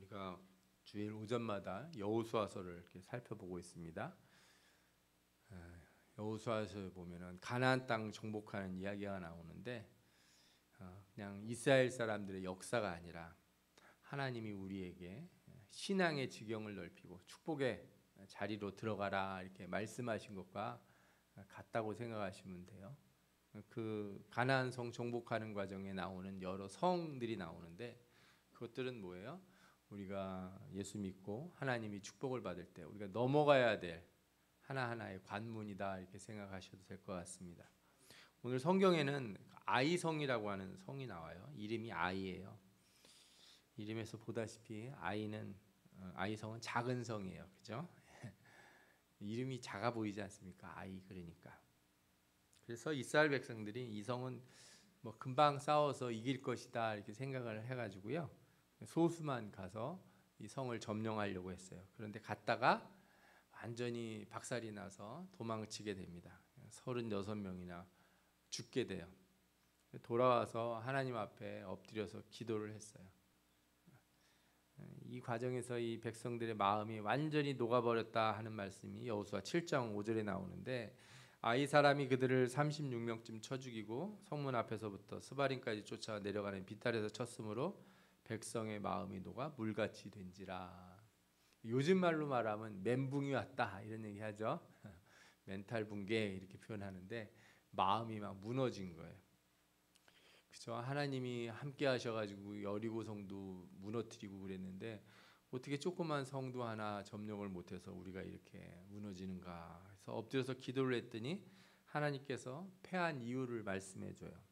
우리가 주일 오전마다 여호수아서를 이렇게 살펴보고 있습니다. 여호수아서에 보면은 가나안 땅 정복하는 이야기가 나오는데 그냥 이스라엘 사람들의 역사가 아니라 하나님이 우리에게 신앙의 지경을 넓히고 축복의 자리로 들어가라 이렇게 말씀하신 것과 같다고 생각하시면 돼요. 그 가나안 성 정복하는 과정에 나오는 여러 성들이 나오는데 그것들은 뭐예요? 우리가 예수 믿고 하나님이 축복을 받을 때 우리가 넘어가야 될 하나하나의 관문이다 이렇게 생각하셔도 될 것 같습니다. 오늘 성경에는 아이성이라고 하는 성이 나와요. 이름이 아이예요. 이름에서 보다시피 아이성은 작은 성이에요. 그죠? 이름이 작아 보이지 않습니까? 아이 그러니까. 그래서 이스라엘 백성들이 이 성은 뭐 금방 싸워서 이길 것이다 이렇게 생각을 해가지고요. 소수만 가서 이 성을 점령하려고 했어요. 그런데 갔다가 완전히 박살이 나서 도망치게 됩니다. 36명이나 죽게 돼요. 돌아와서 하나님 앞에 엎드려서 기도를 했어요. 이 과정에서 이 백성들의 마음이 완전히 녹아버렸다 하는 말씀이 여호수아 7장 5절에 나오는데 아이 사람이 그들을 36명쯤 쳐 죽이고 성문 앞에서부터 스바림까지 쫓아 내려가는 비탈에서 쳤으므로 백성의 마음이 녹아 물같이 된지라. 요즘 말로 말하면 멘붕이 왔다 이런 얘기 하죠. 멘탈 붕괴 이렇게 표현하는데 마음이 막 무너진 거예요. 그죠? 하나님이 함께 하셔가지고 여리고 성도 무너뜨리고 그랬는데 어떻게 조그만 성도 하나 점령을 못해서 우리가 이렇게 무너지는가. 그래서 엎드려서 기도를 했더니 하나님께서 패한 이유를 말씀해줘요.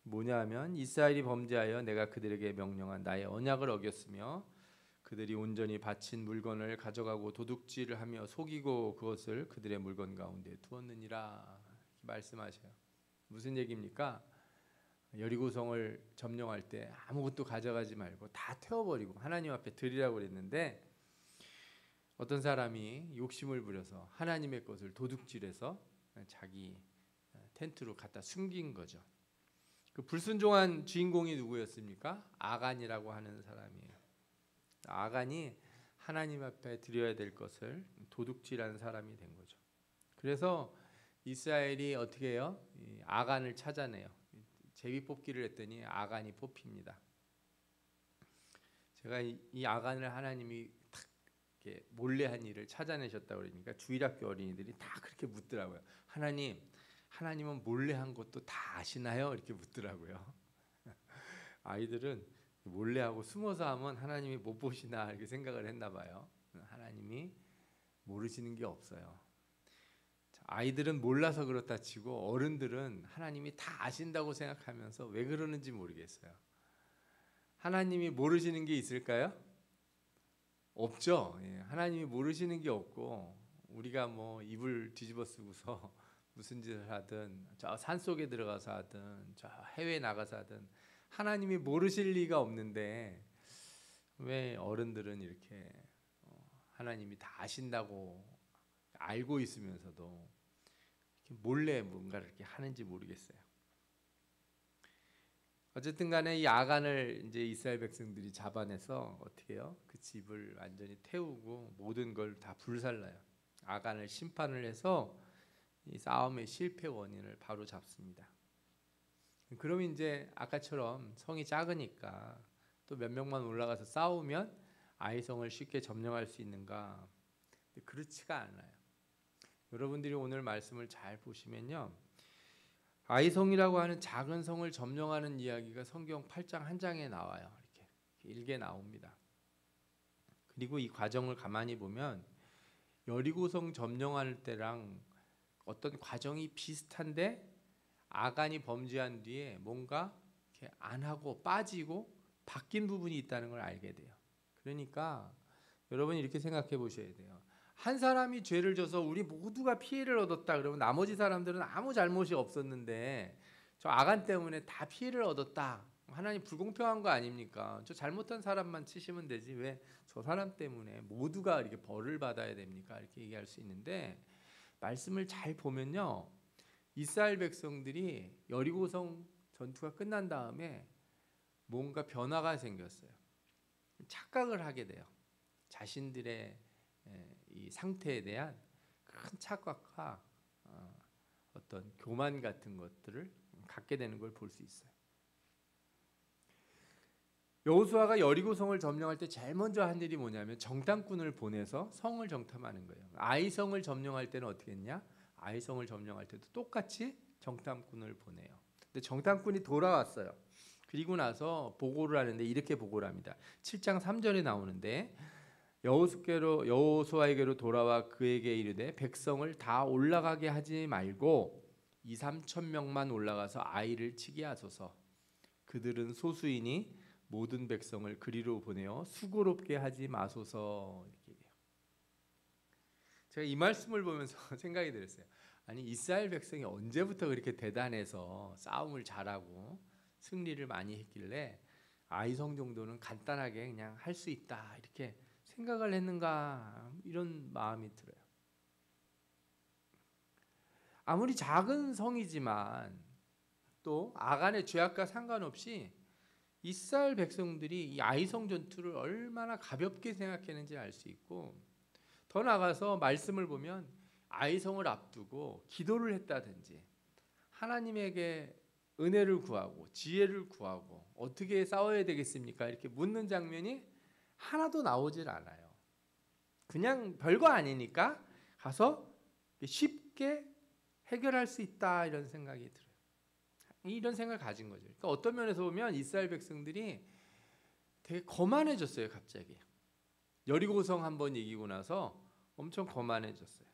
뭐냐 하면 이스라엘이 범죄하여 내가 그들에게 명령한 나의 언약을 어겼으며 그들이 온전히 바친 물건을 가져가고 도둑질을 하며 속이고 그것을 그들의 물건 가운데 두었느니라 이렇게 말씀하셔요. 무슨 얘기입니까? 여리고성을 점령할 때 아무것도 가져가지 말고 다 태워버리고 하나님 앞에 드리라고 그랬는데 어떤 사람이 욕심을 부려서 하나님의 것을 도둑질해서 자기 텐트로 갖다 숨긴 거죠. 그 불순종한 주인공이 누구였습니까? 아간이라고 하는 사람이에요. 아간이 하나님 앞에 드려야 될 것을 도둑질한 사람이 된 거죠. 그래서 이스라엘이 어떻게 해요? 아간을 찾아내요. 제비 뽑기를 했더니 아간이 뽑힙니다. 제가 이 아간을 하나님이 탁 이렇게 몰래 한 일을 찾아내셨다고 그러니까 주일학교 어린이들이 다 그렇게 묻더라고요. 하나님은 몰래 한 것도 다 아시나요? 이렇게 묻더라고요. 아이들은 몰래 하고 숨어서 하면 하나님이 못 보시나 이렇게 생각을 했나 봐요. 하나님이 모르시는 게 없어요. 아이들은 몰라서 그렇다 치고 어른들은 하나님이 다 아신다고 생각하면서 왜 그러는지 모르겠어요. 하나님이 모르시는 게 있을까요? 없죠. 하나님이 모르시는 게 없고 우리가 뭐 이불 뒤집어 쓰고서 무슨 짓을 하든 저 산속에 들어가서 하든 저 해외에 나가서 하든 하나님이 모르실 리가 없는데 왜 어른들은 이렇게 하나님이 다 아신다고 알고 있으면서도 이렇게 몰래 뭔가를 이렇게 하는지 모르겠어요. 어쨌든 간에 이 아간을 이제 이스라엘 백성들이 잡아내서 어떻게 해요? 그 집을 완전히 태우고 모든 걸 다 불살라요. 아간을 심판을 해서 이 싸움의 실패 원인을 바로 잡습니다. 그럼 이제 아까처럼 성이 작으니까 또 몇 명만 올라가서 싸우면 아이성을 쉽게 점령할 수 있는가? 근데 그렇지가 않아요. 여러분들이 오늘 말씀을 잘 보시면요. 아이성이라고 하는 작은 성을 점령하는 이야기가 성경 8장 한 장에 나와요. 이렇게 길게 나옵니다. 그리고 이 과정을 가만히 보면 여리고성 점령할 때랑 어떤 과정이 비슷한데 아간이 범죄한 뒤에 뭔가 이렇게 안 하고 빠지고 바뀐 부분이 있다는 걸 알게 돼요. 그러니까 여러분이 이렇게 생각해 보셔야 돼요. 한 사람이 죄를 져서 우리 모두가 피해를 얻었다 그러면 나머지 사람들은 아무 잘못이 없었는데 저 아간 때문에 다 피해를 얻었다. 하나님 불공평한 거 아닙니까? 저 잘못한 사람만 치시면 되지 왜 저 사람 때문에 모두가 이렇게 벌을 받아야 됩니까? 이렇게 얘기할 수 있는데 말씀을 잘 보면요. 이스라엘 백성들이 여리고성 전투가 끝난 다음에 뭔가 변화가 생겼어요. 착각을 하게 돼요. 자신들의 이 상태에 대한 큰 착각과 어떤 교만 같은 것들을 갖게 되는 걸 볼 수 있어요. 여호수아가 여리고성을 점령할 때 제일 먼저 한 일이 뭐냐면 정탐꾼을 보내서 성을 정탐하는 거예요. 아이성을 점령할 때는 어떻게 했냐? 아이성을 점령할 때도 똑같이 정탐꾼을 보내요. 근데 정탐꾼이 돌아왔어요. 그리고 나서 보고를 하는데 이렇게 보고를 합니다. 7장 3절에 나오는데 여호수아에게로 돌아와 그에게 이르되 백성을 다 올라가게 하지 말고 2-3천 명만 올라가서 아이를 치게 하소서. 그들은 소수이니 모든 백성을 그리로 보내어 수고롭게 하지 마소서. 이렇게 얘기해요. 제가 이 말씀을 보면서 생각이 들었어요. 아니 이스라엘 백성이 언제부터 그렇게 대단해서 싸움을 잘하고 승리를 많이 했길래 아이성 정도는 간단하게 그냥 할 수 있다 이렇게 생각을 했는가, 이런 마음이 들어요. 아무리 작은 성이지만 또 아간의 죄악과 상관없이 이스라엘 백성들이 이 아이성 전투를 얼마나 가볍게 생각했는지 알 수 있고, 더 나아가서 말씀을 보면 아이성을 앞두고 기도를 했다든지 하나님에게 은혜를 구하고 지혜를 구하고 어떻게 싸워야 되겠습니까? 이렇게 묻는 장면이 하나도 나오질 않아요. 그냥 별거 아니니까 가서 쉽게 해결할 수 있다, 이런 생각이 들어요. 이런 생각을 가진 거죠. 그러니까 어떤 면에서 보면 이스라엘 백성들이 되게 거만해졌어요. 갑자기 여리고성 한번 이기고 나서 엄청 거만해졌어요.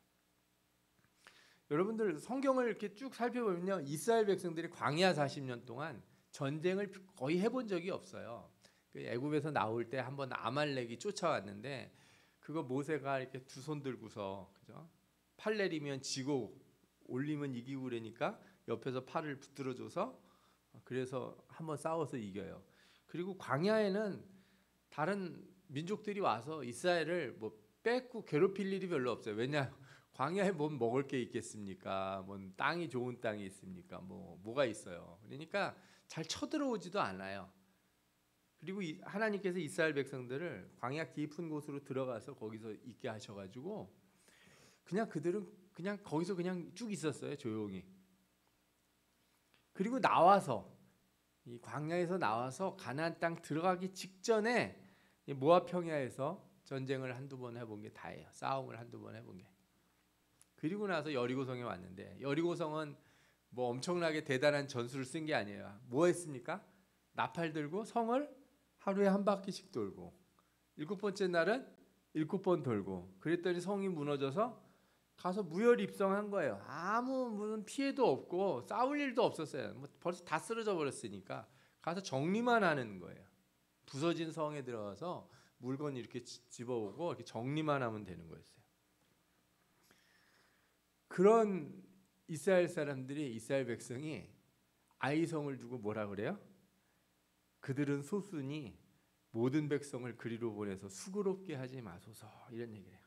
여러분들 성경을 이렇게 쭉 살펴보면요, 이스라엘 백성들이 광야 40년 동안 전쟁을 거의 해본 적이 없어요. 애굽에서 나올 때 한번 아말렉이 쫓아왔는데 그거 모세가 이렇게 두 손 들고서, 그죠? 팔 내리면 지고 올리면 이기고 그러니까 옆에서 팔을 붙들어줘서 그래서 한번 싸워서 이겨요. 그리고 광야에는 다른 민족들이 와서 이스라엘을 뭐 뺏고 괴롭힐 일이 별로 없어요. 왜냐? 광야에 뭔 먹을 게 있겠습니까? 뭔 땅이 좋은 땅이 있습니까? 뭐가 있어요. 그러니까 잘 쳐들어오지도 않아요. 그리고 하나님께서 이스라엘 백성들을 광야 깊은 곳으로 들어가서 거기서 있게 하셔가지고 그냥 그들은 그냥 거기서 그냥 쭉 있었어요. 조용히. 그리고 나와서 이 광야에서 나와서 가나안 땅 들어가기 직전에 모압 평야에서 전쟁을 한두 번 해본 게 다예요. 싸움을 한두 번 해본 게. 그리고 나서 여리고성에 왔는데 여리고성은 뭐 엄청나게 대단한 전술을 쓴 게 아니에요. 뭐 했습니까? 나팔 들고 성을 하루에 한 바퀴씩 돌고 7번째 날은 7번 돌고 그랬더니 성이 무너져서 가서 무혈 입성한 거예요. 아무 무슨 피해도 없고 싸울 일도 없었어요. 뭐 벌써 다 쓰러져 버렸으니까 가서 정리만 하는 거예요. 부서진 성에 들어가서 물건 이렇게 집어오고 이렇게 정리만 하면 되는 거였어요. 그런 이스라엘 사람들이, 이스라엘 백성이 아이성을 두고 뭐라 그래요? 그들은 소수니 모든 백성을 그리로 보내서 수고롭게 하지 마소서, 이런 얘기를 해요.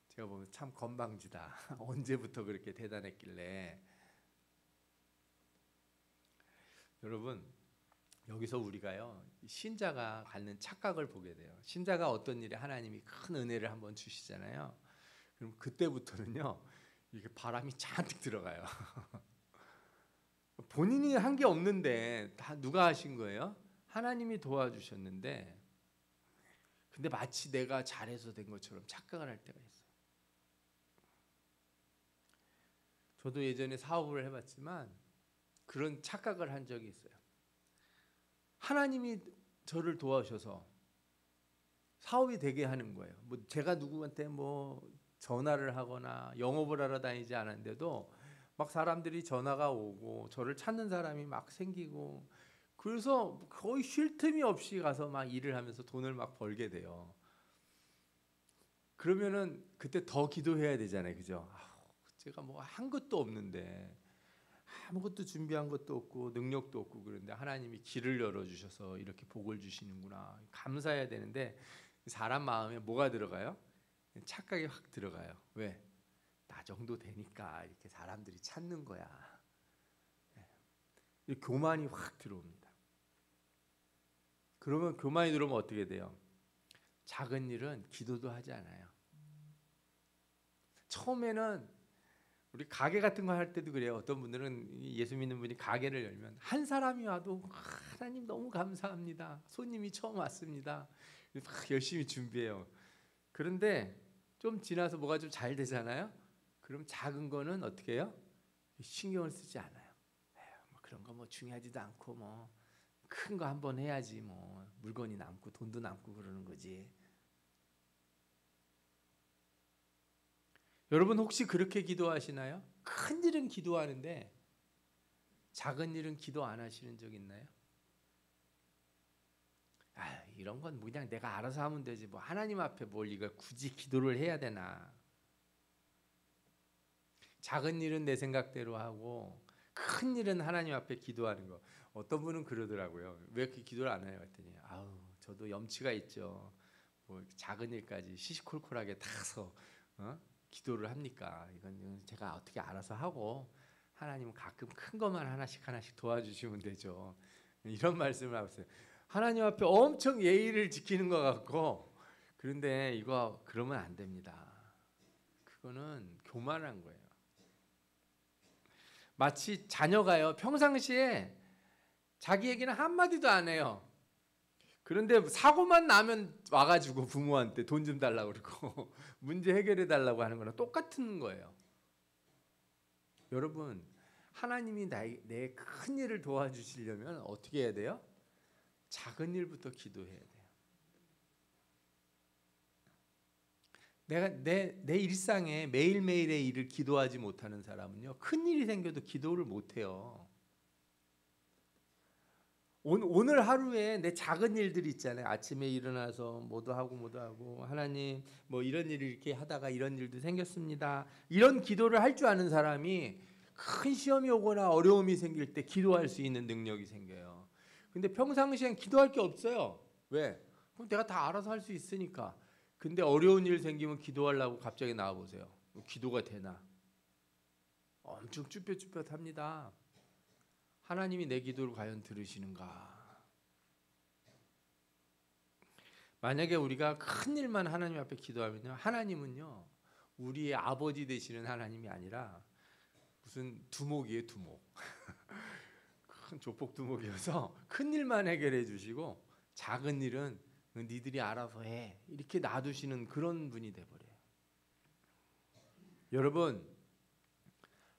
제가 보면 참 건방지다. 언제부터 그렇게 대단했길래. 여러분, 여기서 우리가요, 신자가 갖는 착각을 보게 돼요. 신자가 어떤 일에 하나님이 큰 은혜를 한번 주시잖아요. 그럼 그때부터는요, 이게 바람이 잔뜩 들어가요. 본인이 한 게 없는데 다 누가 하신 거예요? 하나님이 도와주셨는데, 근데 마치 내가 잘해서 된 것처럼 착각을 할 때가 있어요. 저도 예전에 사업을 해봤지만 그런 착각을 한 적이 있어요. 하나님이 저를 도와주셔서 사업이 되게 하는 거예요. 뭐 제가 누구한테 뭐 전화를 하거나 영업을 하러 다니지 않았는데도 막 사람들이 전화가 오고 저를 찾는 사람이 막 생기고, 그래서 거의 쉴 틈이 없이 가서 막 일을 하면서 돈을 막 벌게 돼요. 그러면은 그때 더 기도해야 되잖아요, 그죠? 제가 뭐 한 것도 없는데, 아무것도 준비한 것도 없고 능력도 없고, 그런데 하나님이 길을 열어주셔서 이렇게 복을 주시는구나, 감사해야 되는데 사람 마음에 뭐가 들어가요? 착각이 확 들어가요. 왜? 나 정도 되니까 이렇게 사람들이 찾는 거야. 교만이 확 들어옵니다. 그러면 교만이 들어오면 어떻게 돼요? 작은 일은 기도도 하지 않아요. 처음에는 우리 가게 같은 거 할 때도 그래요. 어떤 분들은 예수 믿는 분이 가게를 열면 한 사람이 와도 하나님 너무 감사합니다. 손님이 처음 왔습니다. 막 열심히 준비해요. 그런데 좀 지나서 뭐가 좀 잘 되잖아요. 그럼 작은 거는 어떻게 해요? 신경을 쓰지 않아요. 에휴, 뭐 그런 거 뭐 중요하지도 않고 뭐 큰 거 한번 해야지 뭐 물건이 남고 돈도 남고 그러는 거지. 여러분 혹시 그렇게 기도하시나요? 큰 일은 기도하는데 작은 일은 기도 안 하시는 적 있나요? 아, 이런 건 그냥 내가 알아서 하면 되지. 뭐 하나님 앞에 뭘 이걸 굳이 기도를 해야 되나? 작은 일은 내 생각대로 하고 큰 일은 하나님 앞에 기도하는 거. 어떤 분은 그러더라고요. 왜 이렇게 기도를 안 해요? 했더니 아우, 저도 염치가 있죠. 뭐 작은 일까지 시시콜콜하게 타서 기도를 합니까? 이건 제가 어떻게 알아서 하고 하나님은 가끔 큰 것만 하나씩 도와주시면 되죠. 이런 말씀을 하고 있어요. 하나님 앞에 엄청 예의를 지키는 것 같고 그런데 이거 그러면 안 됩니다. 그거는 교만한 거예요. 마치 자녀가요. 평상시에 자기 얘기는 한마디도 안 해요. 그런데 사고만 나면 와가지고 부모한테 돈 좀 달라고 그러고 문제 해결해 달라고 하는 거랑 똑같은 거예요. 여러분 하나님이 내 큰 일을 도와주시려면 어떻게 해야 돼요? 작은 일부터 기도해야 돼요. 내가 내 일상에 매일매일의 일을 기도하지 못하는 사람은요, 큰 일이 생겨도 기도를 못해요. 오늘 하루에 내 작은 일들이 있잖아요. 아침에 일어나서 뭐도 하고 하나님 뭐 이런 일을 이렇게 하다가 이런 일도 생겼습니다. 이런 기도를 할 줄 아는 사람이 큰 시험이 오거나 어려움이 생길 때 기도할 수 있는 능력이 생겨요. 근데 평상시엔 기도할 게 없어요. 왜? 그럼 내가 다 알아서 할 수 있으니까. 근데 어려운 일 생기면 기도하려고 갑자기 나와 보세요. 기도가 되나? 엄청 쭈뼛쭈뼛합니다. 하나님이 내 기도를 과연 들으시는가? 만약에 우리가 큰 일만 하나님 앞에 기도하면요, 하나님은요 우리의 아버지 되시는 하나님이 아니라 무슨 두목이에요, 두목. 큰 조폭 두목이어서 큰 일만 해결해 주시고 작은 일은 니들이 알아서 해 이렇게 놔두시는 그런 분이 돼버려요. 여러분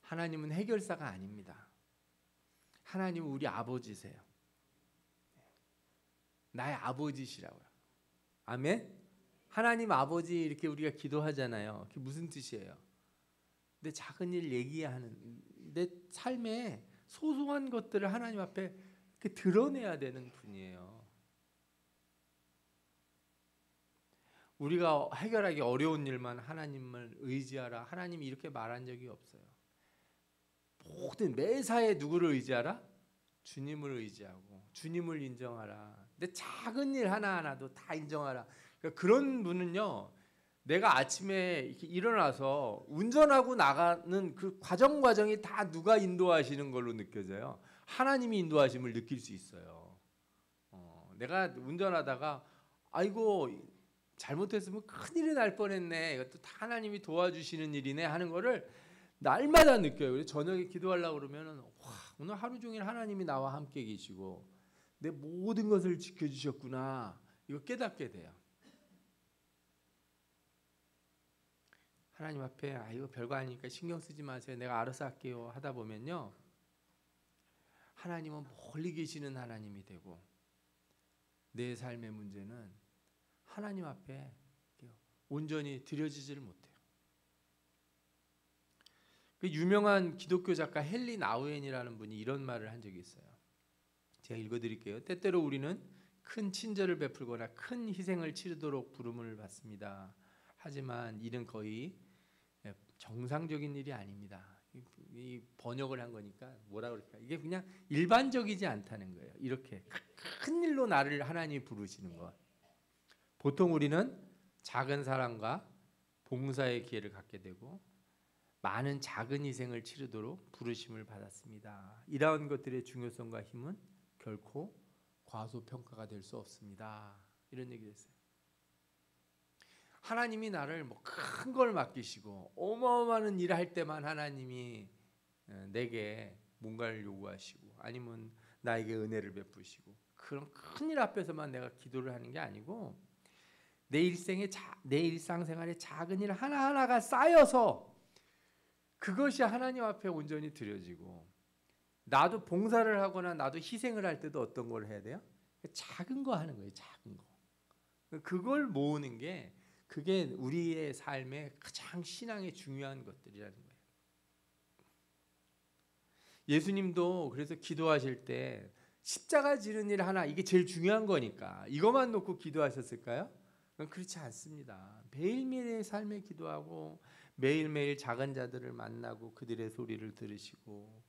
하나님은 해결사가 아닙니다. 하나님은 우리 아버지세요. 나의 아버지시라고요. 아멘? 하나님 아버지 이렇게 우리가 기도하잖아요. 그게 무슨 뜻이에요? 내 작은 일 얘기하는 내 삶의 소소한 것들을 하나님 앞에 이렇게 드러내야 되는 분이에요. 우리가 해결하기 어려운 일만 하나님을 의지하라. 하나님이 이렇게 말한 적이 없어요. 모든 매사에 누구를 의지하라? 주님을 의지하고 주님을 인정하라. 내 작은 일 하나하나도 다 인정하라. 그러니까 그런 분은요. 내가 아침에 이렇게 일어나서 운전하고 나가는 그 과정이 다 누가 인도하시는 걸로 느껴져요. 하나님이 인도하심을 느낄 수 있어요. 내가 운전하다가 아이고 잘못했으면 큰일이 날 뻔했네. 이것도 다 하나님이 도와주시는 일이네 하는 거를 날마다 느껴요. 그래서 저녁에 기도하려고 그러면은 와, 오늘 하루 종일 하나님이 나와 함께 계시고 내 모든 것을 지켜주셨구나. 이거 깨닫게 돼요. 하나님 앞에 이거 별거 아니니까 신경 쓰지 마세요. 내가 알아서 할게요. 하다 보면요. 하나님은 멀리 계시는 하나님이 되고 내 삶의 문제는 하나님 앞에 온전히 드려지지를 못해요. 그 유명한 기독교 작가 헨리 나우엔이라는 분이 이런 말을 한 적이 있어요. 제가 읽어드릴게요. 때때로 우리는 큰 친절을 베풀거나 큰 희생을 치르도록 부름을 받습니다. 하지만 이는 거의 정상적인 일이 아닙니다. 이 번역을 한 거니까 뭐라 그럴까? 이게 그냥 일반적이지 않다는 거예요. 이렇게 큰 일로 나를 하나님이 부르시는 것. 보통 우리는 작은 사랑과 봉사의 기회를 갖게 되고 많은 작은 희생을 치르도록 부르심을 받았습니다. 이러한 것들의 중요성과 힘은 결코 과소평가가 될 수 없습니다. 이런 얘기를 했어요. 하나님이 나를 뭐 큰 걸 맡기시고 어마어마한 일을 할 때만 하나님이 내게 뭔가를 요구하시고 아니면 나에게 은혜를 베푸시고 그런 큰 일 앞에서만 내가 기도를 하는 게 아니고 내 일상생활의 작은 일 하나하나가 쌓여서 그것이 하나님 앞에 온전히 드려지고 나도 봉사를 하거나 나도 희생을 할 때도 어떤 걸 해야 돼요? 작은 거 하는 거예요. 작은 거. 그걸 모으는 게 그게 우리의 삶의 가장 신앙의 중요한 것들이라는 거예요. 예수님도 그래서 기도하실 때 십자가 지는 일 하나 이게 제일 중요한 거니까 이것만 놓고 기도하셨을까요? 그렇지 않습니다. 매일매일의 삶에 기도하고 매일매일 작은 자들을 만나고 그들의 소리를 들으시고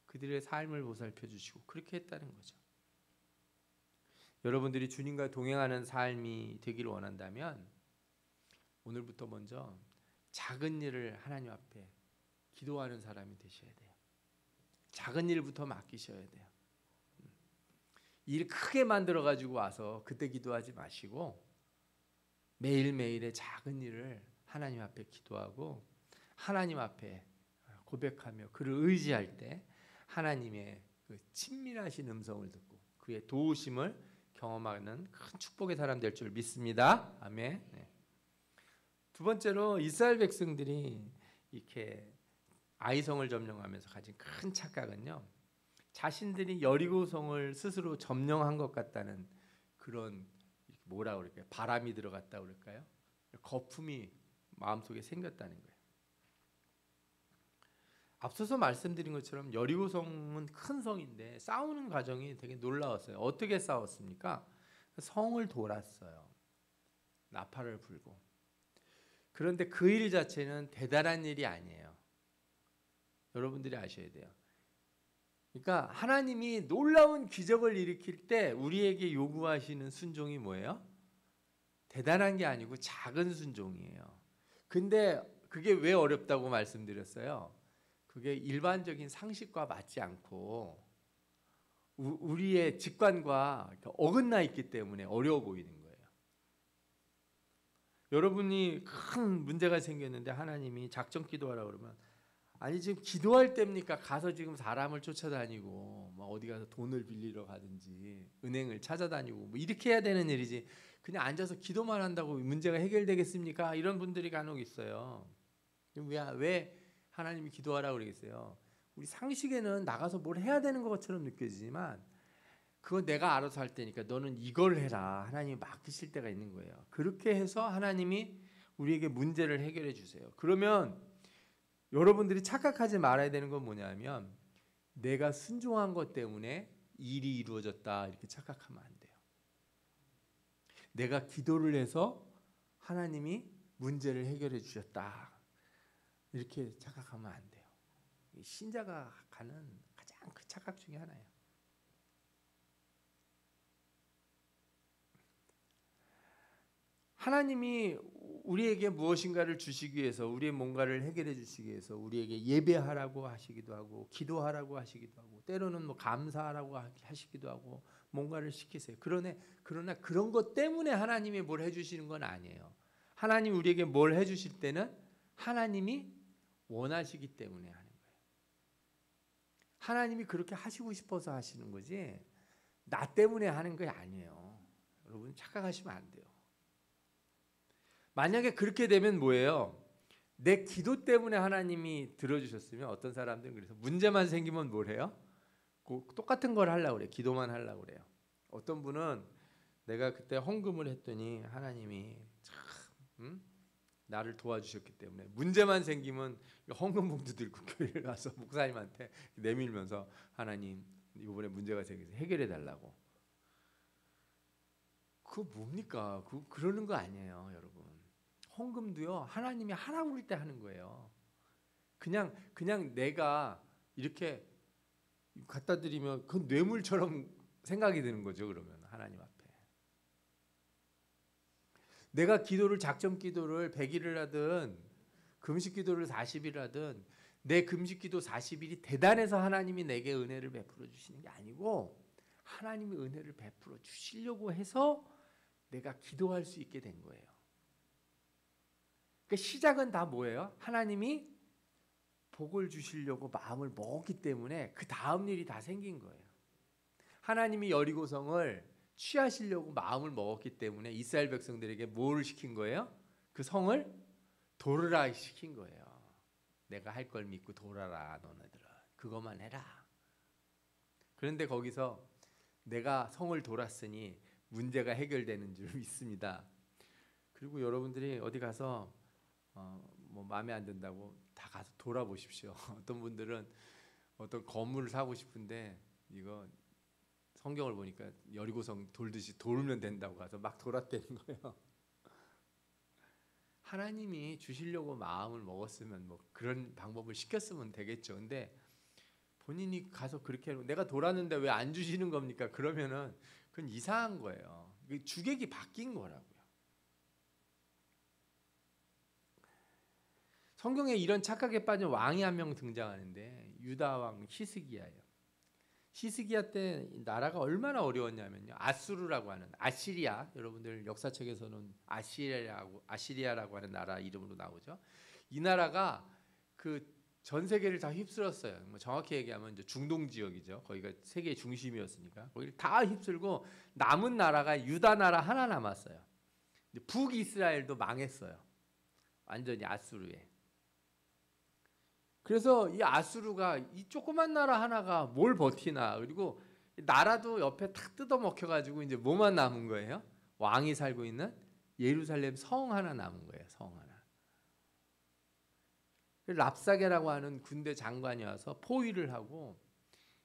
그들의 삶을 보살펴 주시고 그렇게 했다는 거죠. 여러분들이 주님과 동행하는 삶이 되기를 원한다면 오늘부터 먼저 작은 일을 하나님 앞에 기도하는 사람이 되셔야 돼요. 작은 일부터 맡기셔야 돼요. 일 크게 만들어 가지고 와서 그때 기도하지 마시고 매일매일의 작은 일을 하나님 앞에 기도하고 하나님 앞에 고백하며 그를 의지할 때 하나님의 그 친밀하신 음성을 듣고 그의 도우심을 경험하는 큰 축복의 사람 될 줄 믿습니다. 아멘. 네. 두 번째로 이스라엘 백성들이 이렇게 아이성을 점령하면서 가진 큰 착각은요. 자신들이 여리고성을 스스로 점령한 것 같다는 그런 뭐라 그럴까요? 바람이 들어갔다 그럴까요? 거품이 마음속에 생겼다는 거예요. 앞서서 말씀드린 것처럼 여리고성은 큰 성인데 싸우는 과정이 되게 놀라웠어요. 어떻게 싸웠습니까? 성을 돌았어요. 나팔을 불고. 그런데 그 일 자체는 대단한 일이 아니에요. 여러분들이 아셔야 돼요. 그러니까 하나님이 놀라운 기적을 일으킬 때 우리에게 요구하시는 순종이 뭐예요? 대단한 게 아니고 작은 순종이에요. 근데 그게 왜 어렵다고 말씀드렸어요? 그게 일반적인 상식과 맞지 않고 우리의 직관과 어긋나 있기 때문에 어려워 보이는 거예요. 여러분이 큰 문제가 생겼는데 하나님이 작전 기도하라고 그러면 아니 지금 기도할 때입니까? 가서 지금 사람을 쫓아다니고 막 어디 가서 돈을 빌리러 가든지 은행을 찾아다니고 뭐 이렇게 해야 되는 일이지 그냥 앉아서 기도만 한다고 문제가 해결되겠습니까? 이런 분들이 간혹 있어요. 왜 하나님이 기도하라고 그러겠어요? 우리 상식에는 나가서 뭘 해야 되는 것처럼 느껴지지만 그건 내가 알아서 할 테니까 너는 이걸 해라. 하나님이 맡기실 때가 있는 거예요. 그렇게 해서 하나님이 우리에게 문제를 해결해 주세요. 그러면 여러분들이 착각하지 말아야 되는 건 뭐냐면 내가 순종한 것 때문에 일이 이루어졌다 이렇게 착각하면 안 돼요. 내가 기도를 해서 하나님이 문제를 해결해 주셨다 이렇게 착각하면 안 돼요. 신자가 가는 가장 큰 착각 중에 하나예요. 하나님이 우리에게 무엇인가를 주시기 위해서 우리의 뭔가를 해결해 주시기 위해서 우리에게 예배하라고 하시기도 하고 기도하라고 하시기도 하고 때로는 뭐 감사하라고 하시기도 하고 뭔가를 시키세요. 그러나 그런 것 때문에 하나님이 뭘 해주시는 건 아니에요. 하나님 우리에게 뭘 해주실 때는 하나님이 원하시기 때문에 하는 거예요. 하나님이 그렇게 하시고 싶어서 하시는 거지 나 때문에 하는 게 아니에요. 여러분 착각하시면 안 돼요. 만약에 그렇게 되면 뭐예요? 내 기도 때문에 하나님이 들어주셨으면 어떤 사람들은 그래서 문제만 생기면 뭘 해요? 똑같은 걸 하려고 그래요. 기도만 하려고 그래요. 어떤 분은 내가 그때 헌금을 했더니 하나님이 참 나를 도와주셨기 때문에 문제만 생기면 헌금 봉투 들고 교회를 가서 목사님한테 내밀면서 하나님 이번에 문제가 생겨서 해결해 달라고. 그거 뭡니까? 그러는 거 아니에요, 여러분. 헌금도요 하나님이 하라고 그럴 때 하는 거예요. 그냥 내가 이렇게 갖다 드리면 그 뇌물처럼 생각이 드는 거죠. 그러면 하나님 앞에 내가 기도를 작전 기도를 100일을 하든 금식 기도를 40일 하든 내 금식 기도 40일이 대단해서 하나님이 내게 은혜를 베풀어 주시는 게 아니고 하나님의 은혜를 베풀어 주시려고 해서 내가 기도할 수 있게 된 거예요. 그러니까 시작은 다 뭐예요? 하나님이 복을 주시려고 마음을 먹었기 때문에 그 다음 일이 다 생긴 거예요. 하나님이 여리고성을 취하시려고 마음을 먹었기 때문에 이스라엘 백성들에게 뭘 시킨 거예요? 그 성을 돌으라 시킨 거예요. 내가 할 걸 믿고 돌아라 너네들은. 그것만 해라. 그런데 거기서 내가 성을 돌았으니 문제가 해결되는 줄 믿습니다. 그리고 여러분들이 어디 가서 뭐 마음에 안 든다고 다 가서 돌아보십시오. 어떤 분들은 어떤 건물을 사고 싶은데 이거 성경을 보니까 여리고성 돌듯이 돌면 된다고 가서 막 돌았다는 거예요. 하나님이 주시려고 마음을 먹었으면 뭐 그런 방법을 시켰으면 되겠죠. 근데 본인이 가서 그렇게 해놓고 내가 돌았는데 왜 안 주시는 겁니까? 그러면은 그건 이상한 거예요. 주객이 바뀐 거라고요. 성경에 이런 착각에 빠진 왕이 한 명 등장하는데 유다 왕 히스기야예요. 히스기야 때 나라가 얼마나 어려웠냐면요. 아수르라고 하는 아시리아, 여러분들 역사책에서는 아시리아라고 하는 나라 이름으로 나오죠. 이 나라가 그 전 세계를 다 휩쓸었어요. 뭐 정확히 얘기하면 이제 중동 지역이죠. 거기가 세계의 중심이었으니까 거기를 다 휩쓸고 남은 나라가 유다 나라 하나 남았어요. 북이스라엘도 망했어요. 완전히 아수르에. 그래서 이 아수르가 이 조그만 나라 하나가 뭘 버티나. 그리고 나라도 옆에 탁 뜯어먹혀가지고 이제 뭐만 남은 거예요? 왕이 살고 있는 예루살렘 성 하나 남은 거예요. 성 하나. 랍사게라고 하는 군대 장관이 와서 포위를 하고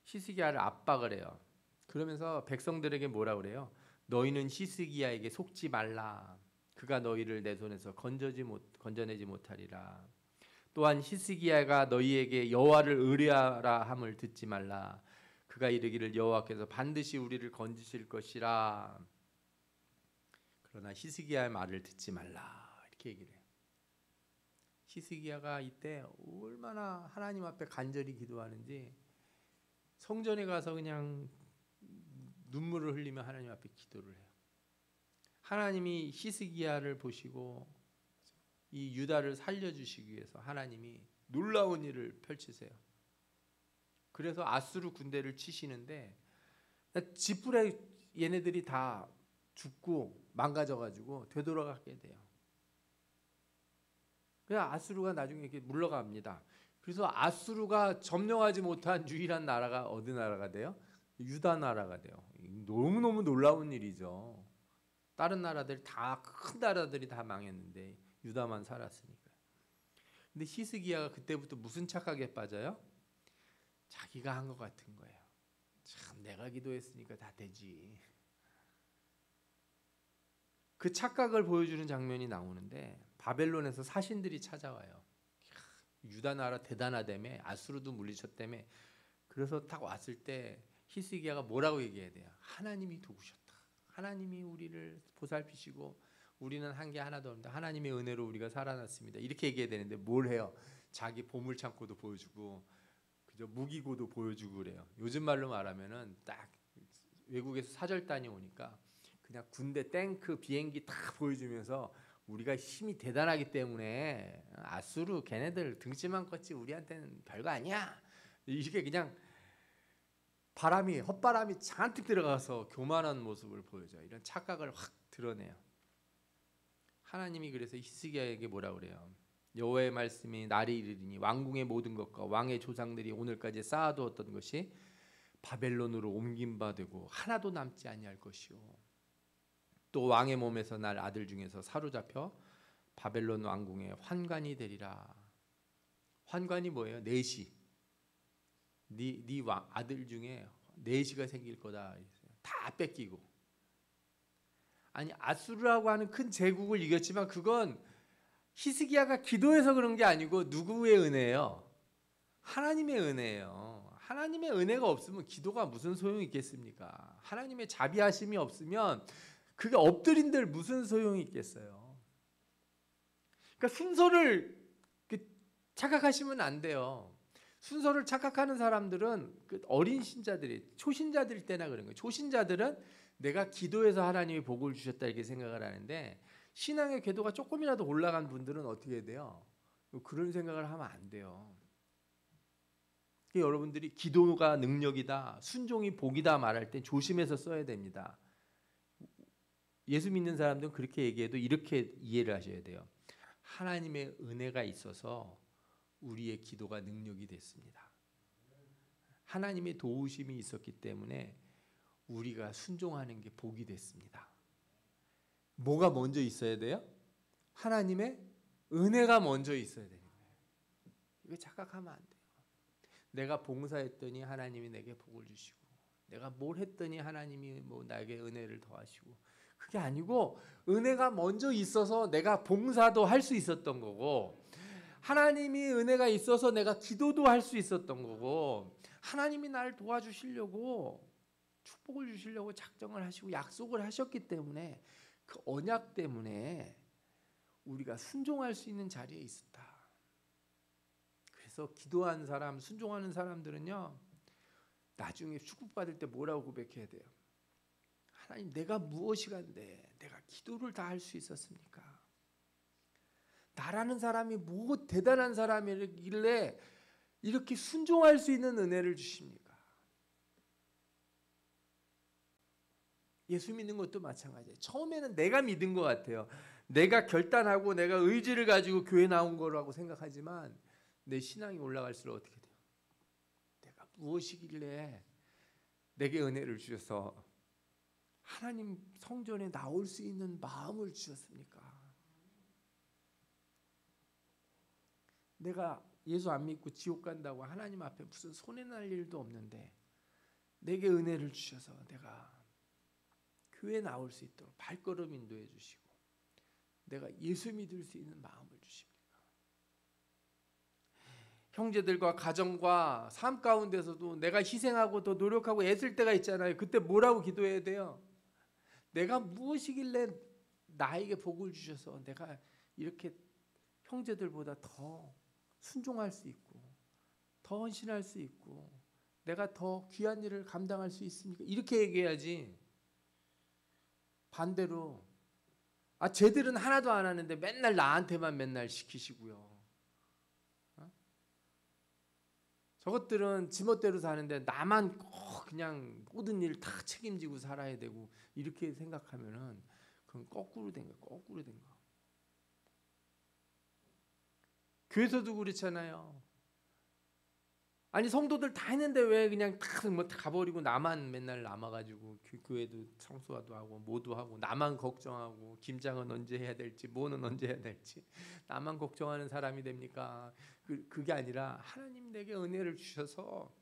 히스기야를 압박을 해요. 그러면서 백성들에게 뭐라 그래요? 너희는 히스기야에게 속지 말라. 그가 너희를 내 손에서 건져내지 못하리라. 또한 히스기야가 너희에게 여호와를 의뢰하라 함을 듣지 말라. 그가 이르기를 여호와께서 반드시 우리를 건지실 것이라. 그러나 히스기야의 말을 듣지 말라. 이렇게 얘기를 해요. 히스기야가 이때 얼마나 하나님 앞에 간절히 기도하는지 성전에 가서 그냥 눈물을 흘리며 하나님 앞에 기도를 해요. 하나님이 히스기야를 보시고 이 유다를 살려주시기 위해서 하나님이 놀라운 일을 펼치세요. 그래서 아수르 군대를 치시는데 지푸레 얘네들이 다 죽고 망가져가지고 되돌아가게 돼요. 그냥 아수르가 나중에 이렇게 물러갑니다. 그래서 아수르가 점령하지 못한 유일한 나라가 어디 나라가 돼요? 유다 나라가 돼요. 너무너무 놀라운 일이죠. 다른 나라들 다 큰 나라들이 다 망했는데 유다만 살았으니까. 근데 히스기야가 그때부터 무슨 착각에 빠져요? 자기가 한 것 같은 거예요. 참 내가 기도했으니까 다 되지. 그 착각을 보여주는 장면이 나오는데 바벨론에서 사신들이 찾아와요. 유다 나라 대단하다며 아수르도 물리쳤다며. 그래서 딱 왔을 때 히스기야가 뭐라고 얘기해야 돼요? 하나님이 도우셨다. 하나님이 우리를 보살피시고 우리는 한 게 하나도 없는데 하나님의 은혜로 우리가 살아났습니다. 이렇게 얘기해야 되는데 뭘 해요? 자기 보물창고도 보여주고 그저 무기고도 보여주고 그래요. 요즘 말로 말하면은 딱 외국에서 사절단이 오니까 그냥 군대 탱크 비행기 다 보여주면서 우리가 힘이 대단하기 때문에 아수르 걔네들 등치만 컸지 우리한테는 별거 아니야. 이렇게 그냥 헛바람이 잔뜩 들어가서 교만한 모습을 보여줘요. 이런 착각을 확 드러내요. 하나님이 그래서 히스기야에게 뭐라 그래요? 여호와의 말씀이 날이 이르리니 왕궁의 모든 것과 왕의 조상들이 오늘까지 쌓아두었던 것이 바벨론으로 옮긴 바 되고 하나도 남지 아니할 것이요. 또 왕의 몸에서 날 아들 중에서 사로잡혀 바벨론 왕궁의 환관이 되리라. 환관이 뭐예요? 내시. 네 아들 중에 내시가 생길 거다. 다 뺏기고. 아니 아수르라고 하는 큰 제국을 이겼지만 그건 히스기야가 기도해서 그런 게 아니고 누구의 은혜예요? 하나님의 은혜예요. 하나님의 은혜가 없으면 기도가 무슨 소용이 있겠습니까? 하나님의 자비하심이 없으면 그게 엎드린들 무슨 소용이 있겠어요? 그러니까 순서를 착각하시면 안 돼요. 순서를 착각하는 사람들은 그 어린 신자들이 초신자들 때나 그런 거예요. 초신자들은 내가 기도해서 하나님이 복을 주셨다 이렇게 생각을 하는데 신앙의 궤도가 조금이라도 올라간 분들은 어떻게 해야 돼요? 그런 생각을 하면 안 돼요. 여러분들이 기도가 능력이다, 순종이 복이다 말할 때 조심해서 써야 됩니다. 예수 믿는 사람들은 그렇게 얘기해도 이렇게 이해를 하셔야 돼요. 하나님의 은혜가 있어서 우리의 기도가 능력이 됐습니다. 하나님의 도우심이 있었기 때문에 우리가 순종하는 게 복이 됐습니다. 뭐가 먼저 있어야 돼요? 하나님의 은혜가 먼저 있어야 되는 거예요. 이거 착각하면 안 돼요. 내가 봉사했더니 하나님이 내게 복을 주시고, 내가 뭘 했더니 하나님이 뭐 나에게 은혜를 더하시고, 그게 아니고 은혜가 먼저 있어서 내가 봉사도 할 수 있었던 거고, 하나님이 은혜가 있어서 내가 기도도 할 수 있었던 거고, 하나님이 나를 도와주시려고 축복을 주시려고 작정을 하시고 약속을 하셨기 때문에 그 언약 때문에 우리가 순종할 수 있는 자리에 있었다. 그래서 기도한 사람, 순종하는 사람들은요, 나중에 축복받을 때 뭐라고 고백해야 돼요? 하나님, 내가 무엇이 간데 내가 기도를 다 할 수 있었습니까? 나라는 사람이 뭐 대단한 사람이길래 이렇게 순종할 수 있는 은혜를 주십니까? 예수 믿는 것도 마찬가지예요. 처음에는 내가 믿은 것 같아요. 내가 결단하고 내가 의지를 가지고 교회 나온 거라고 생각하지만 내 신앙이 올라갈수록 어떻게 돼요? 내가 무엇이길래 내게 은혜를 주셔서 하나님 성전에 나올 수 있는 마음을 주셨습니까? 내가 예수 안 믿고 지옥 간다고 하나님 앞에 무슨 손해날 일도 없는데 내게 은혜를 주셔서 내가 교회 나올 수 있도록 발걸음 인도해 주시고 내가 예수 믿을 수 있는 마음을 주십니까? 형제들과 가정과 삶 가운데서도 내가 희생하고 더 노력하고 애쓸 때가 있잖아요. 그때 뭐라고 기도해야 돼요? 내가 무엇이길래 나에게 복을 주셔서 내가 이렇게 형제들보다 더 순종할 수 있고 더 헌신할 수 있고 내가 더 귀한 일을 감당할 수 있습니까? 이렇게 얘기해야지. 반대로 쟤들은 하나도 안 하는데 맨날 나한테만 맨날 시키시고요. 저것들은 지멋대로 사는데 나만 꼭 그냥 모든 일 다 책임지고 살아야 되고 이렇게 생각하면은 그건 거꾸로 된 거예요. 거꾸로 된 거. 교회에서도 그렇잖아요. 아니 성도들 다 했는데 왜 그냥 다 뭐 가버리고 나만 맨날 남아가지고 교회도 청소도 하고 뭐도 하고 나만 걱정하고 김장은 언제 해야 될지 뭐는 언제 해야 될지 나만 걱정하는 사람이 됩니까? 그게 아니라 하나님 내게 은혜를 주셔서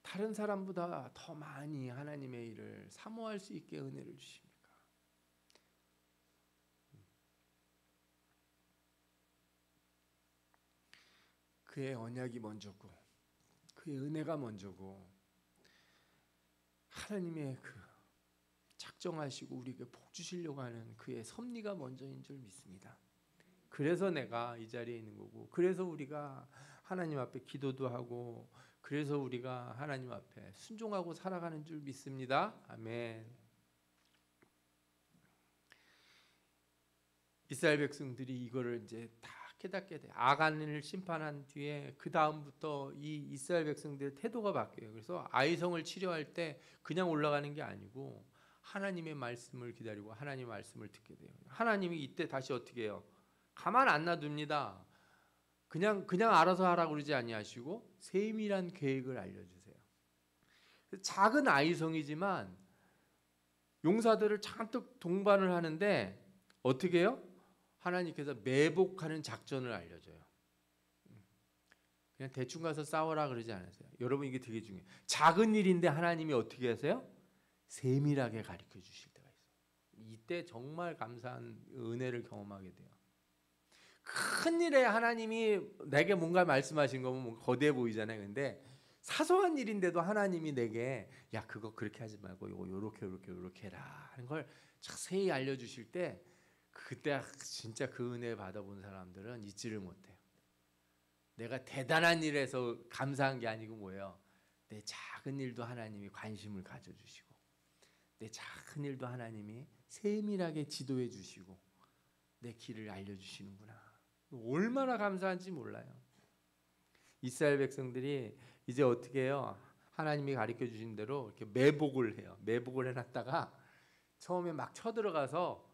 다른 사람보다 더 많이 하나님의 일을 사모할 수 있게 은혜를 주십니다. 그의 언약이 먼저고 그의 은혜가 먼저고 하나님의 그 작정하시고 우리에게 복 주시려고 하는 그의 섭리가 먼저인 줄 믿습니다. 그래서 내가 이 자리에 있는 거고 그래서 우리가 하나님 앞에 기도도 하고 그래서 우리가 하나님 앞에 순종하고 살아가는 줄 믿습니다. 아멘. 이스라엘 백성들이 이거를 이제 다 깨닫게 돼. 아간을 심판한 뒤에 그 다음부터 이 이스라엘 백성들의 태도가 바뀌어요. 그래서 아이성을 치료할 때 그냥 올라가는 게 아니고 하나님의 말씀을 기다리고 하나님의 말씀을 듣게 돼요. 하나님이 이때 다시 어떻게 해요? 가만 안 놔둡니다. 그냥 알아서 하라고 그러지 아니하시고 세밀한 계획을 알려주세요. 작은 아이성이지만 용사들을 잔뜩 동반을 하는데 어떻게 해요? 하나님께서 매복하는 작전을 알려줘요. 그냥 대충 가서 싸워라 그러지 않으세요. 여러분 이게 되게 중요해요. 작은 일인데 하나님이 어떻게 하세요? 세밀하게 가르쳐 주실 때가 있어요. 이때 정말 감사한 은혜를 경험하게 돼요. 큰 일에 하나님이 내게 뭔가 말씀하신 거면 뭔가 거대해 보이잖아요. 근데 사소한 일인데도 하나님이 내게 야 그거 그렇게 하지 말고 이거 요렇게 해라 하는 걸 자세히 알려주실 때 그때 진짜 그 은혜 받아본 사람들은 잊지를 못해요. 내가 대단한 일에서 감사한 게 아니고 뭐예요? 내 작은 일도 하나님이 관심을 가져주시고 내 작은 일도 하나님이 세밀하게 지도해 주시고 내 길을 알려주시는구나. 얼마나 감사한지 몰라요. 이스라엘 백성들이 이제 어떻게 해요? 하나님이 가르쳐 주신 대로 이렇게 매복을 해요. 매복을 해놨다가 처음에 막 쳐들어가서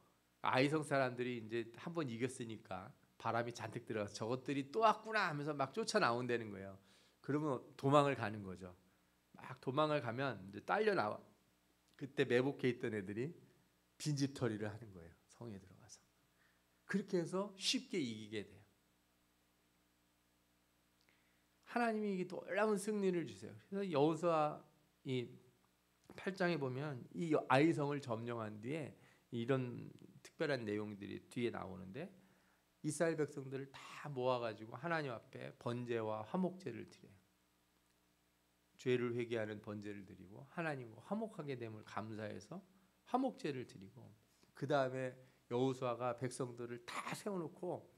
아이성 사람들이 이제 한번 이겼으니까 바람이 잔뜩 들어가서 저것들이 또 왔구나 하면서 막 쫓아 나온다는 거예요. 그러면 도망을 가는 거죠. 막 도망을 가면 이제 딸려 나와. 그때 매복해 있던 애들이 빈집털이를 하는 거예요. 성에 들어가서. 그렇게 해서 쉽게 이기게 돼요. 하나님이 이게 놀라운 승리를 주세요. 그래서 여호수아 이 8장에 보면 이 아이성을 점령한 뒤에 이런 특별한 내용들이 뒤에 나오는데 이스라엘 백성들을 다 모아가지고 하나님 앞에 번제와 화목제를 드려요. 죄를 회개하는 번제를 드리고 하나님과 화목하게 됨을 감사해서 화목제를 드리고 그 다음에 여호수아가 백성들을 다 세워놓고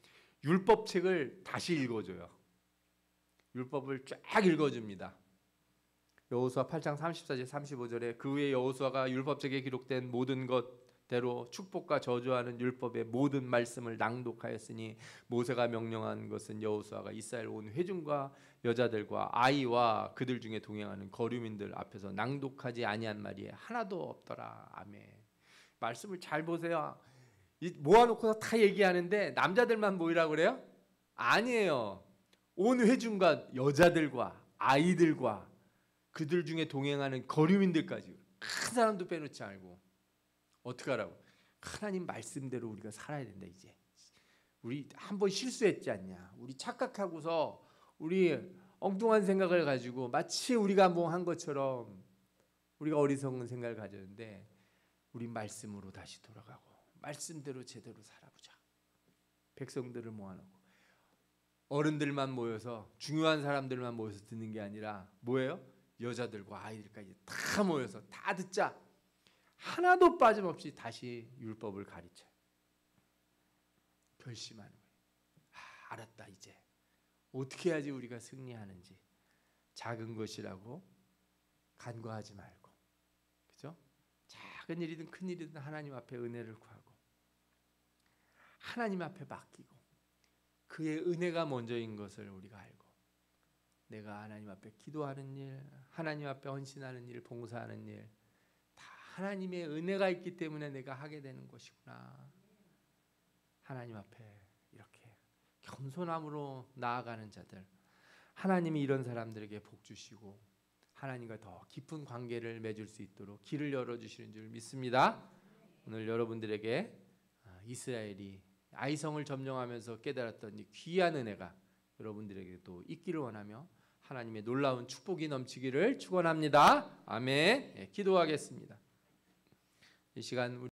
율법책을 다시 읽어줘요. 율법을 쫙 읽어줍니다. 여호수아 8장 34절 35절에 그 후에 여호수아가 율법책에 기록된 모든 것대로 축복과 저주하는 율법의 모든 말씀을 낭독하였으니 모세가 명령한 것은 여호수아가 이스라엘 온 회중과 여자들과 아이와 그들 중에 동행하는 거류민들 앞에서 낭독하지 아니한 말이 하나도 없더라. 아멘. 말씀을 잘 보세요. 모아놓고서 다 얘기하는데 남자들만 모이라고 그래요? 아니에요. 온 회중과 여자들과 아이들과 그들 중에 동행하는 거류민들까지 큰 사람도 빼놓지 않고 어떻게 하라고? 하나님 말씀대로 우리가 살아야 된다. 이제 우리 한번 실수했지 않냐? 우리 착각하고서 우리 엉뚱한 생각을 가지고 마치 우리가 뭐 한 것처럼 우리가 어리석은 생각을 가졌는데 우리 말씀으로 다시 돌아가고 말씀대로 제대로 살아보자. 백성들을 모아놓고 어른들만 모여서 중요한 사람들만 모여서 듣는 게 아니라 뭐예요? 여자들과 아이들까지 다 모여서 다 듣자. 하나도 빠짐없이 다시 율법을 가르쳐요. 결심하는 거예요. 알았다. 이제 어떻게 해야지 우리가 승리하는지. 작은 것이라고 간과하지 말고, 그죠? 작은 일이든 큰 일이든 하나님 앞에 은혜를 구하고 하나님 앞에 맡기고 그의 은혜가 먼저인 것을 우리가 알고 내가 하나님 앞에 기도하는 일, 하나님 앞에 헌신하는 일, 봉사하는 일 다 하나님의 은혜가 있기 때문에 내가 하게 되는 것이구나. 하나님 앞에 이렇게 겸손함으로 나아가는 자들, 하나님이 이런 사람들에게 복 주시고 하나님과 더 깊은 관계를 맺을 수 있도록 길을 열어주시는 줄 믿습니다. 오늘 여러분들에게 이스라엘이 아이성을 점령하면서 깨달았던 이 귀한 은혜가 여러분들에게 또 있기를 원하며 하나님의 놀라운 축복이 넘치기를 축원합니다. 아멘. 기도하겠습니다. 이 시간